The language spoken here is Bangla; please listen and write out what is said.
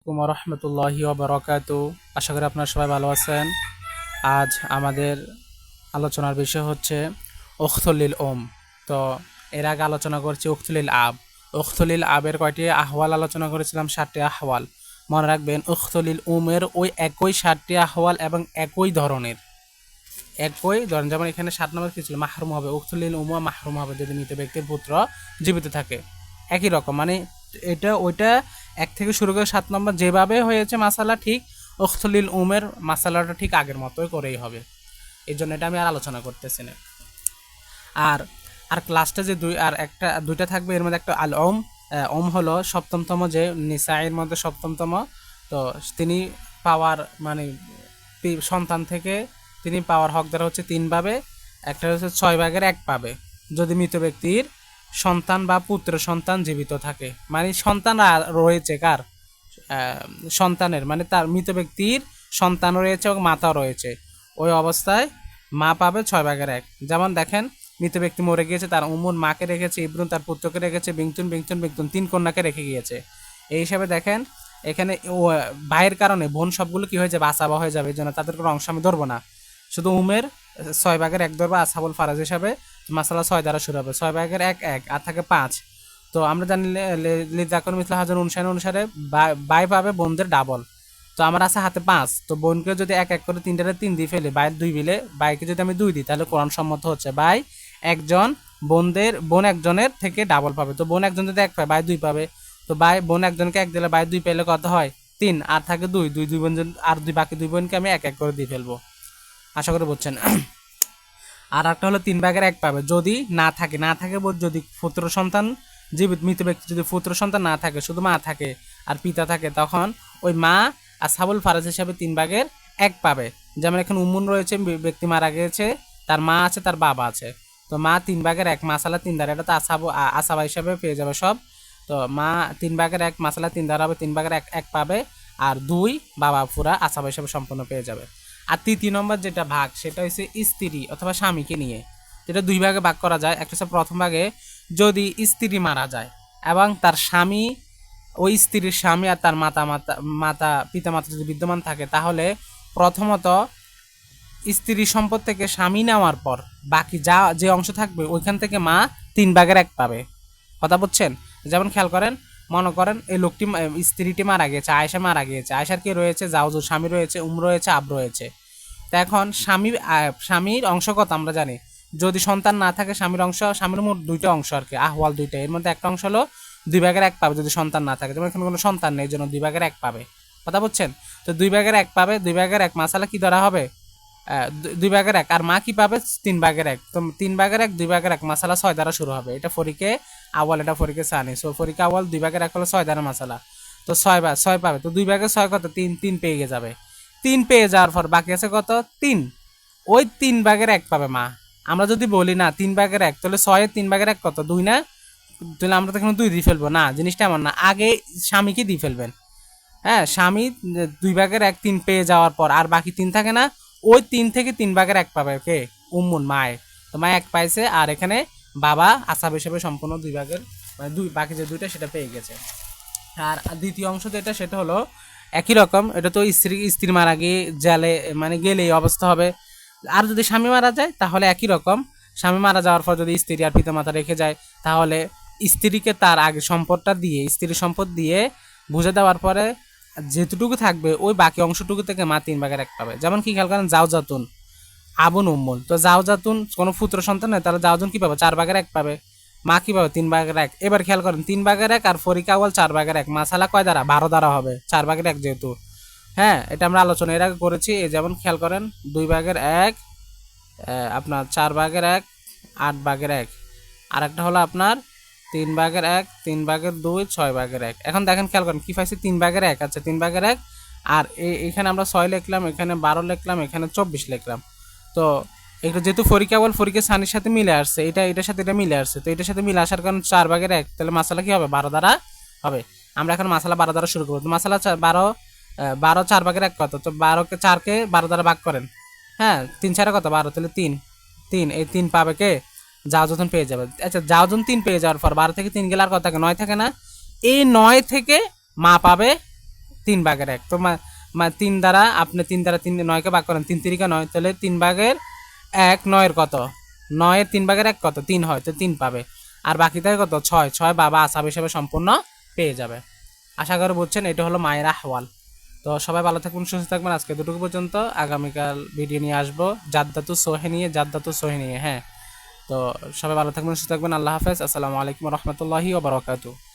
কুমার রহমতুল্লাহি ওয়া বারাকাতু। আশা করি আপনারা সবাই ভালো আছেন। আজ আমাদের আলোচনার বিষয় হচ্ছে উখতুলিল তো এর আগে আলোচনা করছি উখতুলিল আব। উখতুলিল আবের কয়টি আহওয়াল আলোচনা করেছিলাম? 7টি আহওয়াল। মনে রাখবেন, উখতুলিল এর ওই একই 7টি আহওয়াল এবং একই ধরন। যেমন এখানে 7 নম্বর কি ছিল? মাহরুম হবে। উখতুলিল মাহরুম হবে যদি মৃত ব্যক্তির পুত্র জীবিত থাকে। একই রকম, মানে এটা ওইটা 1 থেকে শুরু করে 7 নম্বর যেভাবে হয়েছে মাসালা, ঠিক উখতুলিল এর মাসালাটা ঠিক আগের মতোই করেই হবে। এই জন্য এটা আমি আর আলোচনা করতেছি না। আর আর ক্লাসটা যে দুইটা থাকবে, এর মধ্যে একটা আল হলো সপ্তমতম, যে নিসায়ের মধ্যে সপ্তমতম। তো তিনি পাওয়ার মানে সন্তান থেকে তিনি পাওয়ার হকদার হচ্ছে 3 ভাবে। একটা হচ্ছে 6 ভাগের 1 পাবে যদি মৃত ব্যক্তির সন্তান বা পুত্র সন্তান জীবিত থাকে। মানে সন্তান রয়েছে কার? সন্তানের, মানে তার মৃত ব্যক্তির সন্তান রয়েছে এবং মাতাও রয়েছে। ওই অবস্থায় মা পাবে 6 ভাগের 1। যেমন দেখেন, মৃত ব্যক্তি মরে গিয়েছে, তার মাকে রেখেছে, ইব্রুন তার পুত্রকে রেখেছে, বিংতুন বিংতুন বিংতুন 3 কন্যাকে রেখে গিয়েছে। এই হিসাবে দেখেন, এখানে ভাইয়ের কারণে বোন সবগুলো কি হয়ে যাবে? আসাবা হয়ে যাবে। এই জন্য তাদের কোনো অংশ আমি ধরবো না, শুধু 6 ভাগের 1 ধরবো আসাবুল ফারাজ হিসাবে। মাসালা 6 দ্বারা শুরু হবে। 6 ভাগের 1 1 আর থাকে 5। তো আমরা জানি লিজাকর মিসলা হাজার অনুসারে বাই পাবে বোনদের ডাবল। তো আমার আছে হাতে 5, তো বোনকে যদি 1 1 করে 3টারে 3 দিয়ে ফেলি, বাইয়ের 2 বিলে বাইকে যদি আমি 2 দিই, তাহলে কোরআন সম্মত হচ্ছে বাই একজন বোন একজনের থেকে ডাবল পাবে। তো বোন একজন যদি 1 পায়, বাই 2 পাবে। তো বোন একজনকে 1 দিলে বাই 2 পেলে কত হয়? 3। আর থাকে 2 2 2 বোন, আর বাকি 2 বোনকে আমি 1 1 করে দিয়ে ফেলবো। আশা করি বুঝছেন। আর একটা হলো 3 ভাগের 1 পাবে যদি না থাকে যদি পুত্র সন্তান জীবিত, মৃত ব্যক্তি যদি পুত্র সন্তান না থাকে, শুধু মা থাকে আর পিতা থাকে, তখন ওই মা আসহাবুল ফারাজ হিসাবে 3 ভাগের 1 পাবে। যেমন এখানে উম্মুন রয়েছে, ব্যক্তি মারা গেছে, তার মা আছে, তার বাবা আছে। তো মা 3 ভাগের 1 মাসালা 3 দ্বারা, এটা তো আসাবা হিসাবে পেয়ে যাবে সব। তো মা 3 ভাগের 1 মাসালা 3 দ্বারা হবে, 3 ভাগের 1 পাবে। আর 2 বাবা পুরা আসাবা হিসাবে সম্পূর্ণ পেয়ে যাবে। আর 3 নম্বর যেটা ভাগ, সেটা হচ্ছে স্ত্রী অথবা স্বামীকে নিয়ে। যেটা 2 ভাগে ভাগ করা যায়। একটা হচ্ছে প্রথম ভাগে, যদি স্ত্রী মারা যায় এবং তার স্বামী, ওই স্ত্রীর স্বামী আর তার পিতা মাতা যদি বিদ্যমান থাকে, তাহলে প্রথমত স্ত্রী সম্পদ থেকে স্বামী নেওয়ার পর বাকি যে অংশ থাকবে, ওইখান থেকে মা 3 ভাগের 1 পাবে। কথা বুঝছেন? যেমন খেয়াল করেন, মনে করেন এই লোকটি, স্ত্রীটি মারা গিয়েছে, আয়েশা মারা গিয়েছে। আয়েশার কি রয়েছে? জাওজুর স্বামী রয়েছে, রয়েছে, আব রয়েছে। তো এখন স্বামীর অংশ কত আমরা জানি। যদি সন্তান না থাকে, স্বামীর মোট 2টা অংশ আর কি, আহওয়াল 2টা। এর মধ্যে একটা অংশ হলো 2 ভাগের 1 পাবে যদি সন্তান না থাকে। যেমন এখানে কোনো সন্তান নেই, জন্য 2 ভাগের 1 পাবে। কথা বুঝছেন? তো 2 ভাগের 1 পাবে। 2 ভাগের 1 মাসালা কি ধরা হবে? 2 ভাগের 1। আর মা কি পাবে? 3 ভাগের 1। তো 3 ভাগের 1 2 ভাগের 1 মাসালা 6 দ্বারা শুরু হবে। এটা ফরিকে আওয়াল, এটা ফরিকে সানি। সো ফরিকে আওয়াল 2 ভাগের 1 হলো 6 দ্বারা মাসালা। তো 6 পাবে। তো 2 ভাগের 6 কত? 3 পেয়ে যাবে। 3 পেয়ে যাওয়ার পর বাকি আছে কত? 3। ওই 3 ভাগের 1 পাবে মা। আমরা যদি বলি না 3 ভাগের 1, তাহলে 6 এর 3 ভাগের 1 কত? 2 না? তাহলে আমরা তো এখানে 2 দিয়ে ফেলবো না। জিনিসটা এমন না, আগে স্বামীকে দিয়ে ফেলবেন। হ্যাঁ, স্বামী 2 ভাগের 1 3 পেয়ে যাওয়ার পর আর বাকি 3 থাকে না, ওই 3 থেকে 3 ভাগের 1 পাবে কে? মায়। তো মা 1 পাইছে, আর এখানে বাবা আসাব হিসেবে সম্পূর্ণ 2 ভাগের, মানে বাকি যে 2টা সেটা পেয়ে গেছে। আর দ্বিতীয় অংশ যেটা, সেটা হলো একই রকম। এটা তো স্ত্রী মারা গিয়ে জেলে, মানে গেলে এই অবস্থা হবে। আর যদি স্বামী মারা যায়, তাহলে একই রকম। স্বামী মারা যাওয়ার পর যদি স্ত্রী আর পিতা মাতা রেখে যায়, তাহলে স্ত্রীকে তার আগে সম্পদটা দিয়ে, স্ত্রীর সম্পদ দিয়ে বুঝে দেওয়ার পরে যেটুকু থাকবে, ওই বাকি অংশটুকু থেকে মা 3 ভাগের 1 পাবে। যেমন কি খেয়াল করেন, জাউজাতুন আবুন উম্মুল। তো জাউজাতুন কোনো পুত্র সন্তান নেই, তাহলে জাউজাতুন কি পাবে? 4 ভাগের 1 পাবে। মা কি পাবে? 3 ভাগের 1। এবার খেয়াল করেন, 3 ভাগের 1 আর ফরিকা আওয়াল 4 ভাগের 1 মাসালা কয় দ্বারা? 12 দ্বারা হবে। 4 ভাগের 1 যেহেতু, হ্যাঁ, এটা আমরা আলোচনা এর আগে করেছি। যেমন খেয়াল করেন, 2 ভাগের 1, আপনার 4 ভাগের 1, 8 ভাগের 1। আর একটা হলো আপনার 3 ভাগের 1, 3 ভাগের 2, 6 ভাগের 1। এখন দেখেন, খেয়াল করেন কি পাইছি? 3 ভাগের 1। আচ্ছা, 3 ভাগের 1। আর এখানে আমরা 6 লিখলাম, এখানে 12 লিখলাম, এখানে 24 লিখলাম। তো এটা যেহেতু ফরিকা বল ফরিকে সানির সাথে মিলে আসছে, এটার সাথে এটা মিলে আসছে। তো এটার সাথে মিলে আসার কারণে 4 ভাগের 1, তাহলে মাসালা কি হবে? 12 দ্বারা হবে। আমরা এখন মাসালা 12 দ্বারা শুরু করবো। তো মাসালা 12 4 ভাগের 1 কত? তো 4কে 12 দ্বারা ভাগ করেন। হ্যাঁ, 3 4 কত? 12, তাহলে 3 3। এই 3 পাবে কে? জাওজন পেয়ে যাবে। আচ্ছা, জাওজন 3 পেয়ে যাওয়ার পর 12 থেকে 3 গেলে আর কত থাকে? 9 থাকে না? এই 9 থেকে মা পাবে 3/1 তো 3 দ্বারা আপনি 3 9কে ভাগ করেন, 3 3 9, তাহলে 3/1 9-এর কত, 9-এর 3/1 কত, 3 হয়, তো 3 পাবে। আর বাকি থাকে কত, 6, 6 বাবা আসাব হিসেবে সম্পূর্ণ পেয়ে যাবে। আশা করি বুঝছেন, এটা হলো মায়ের আহওয়াল। তো সবাই ভালো থাকবেন, সুস্থ থাকবেন। আজকে দুটোকে পর্যন্ত, আগামীকাল ভিডিও নিয়ে আসবো জাদ্দাতু সোহে নিয়ে। হ্যাঁ, তো সবাই ভালো থাকবেন, সুস্থ থাকবেন। আল্লাহ হাফেজ। আসসালামু আলাইকুম রহমতুল্লাহি ওয়া বারাকাতুহু।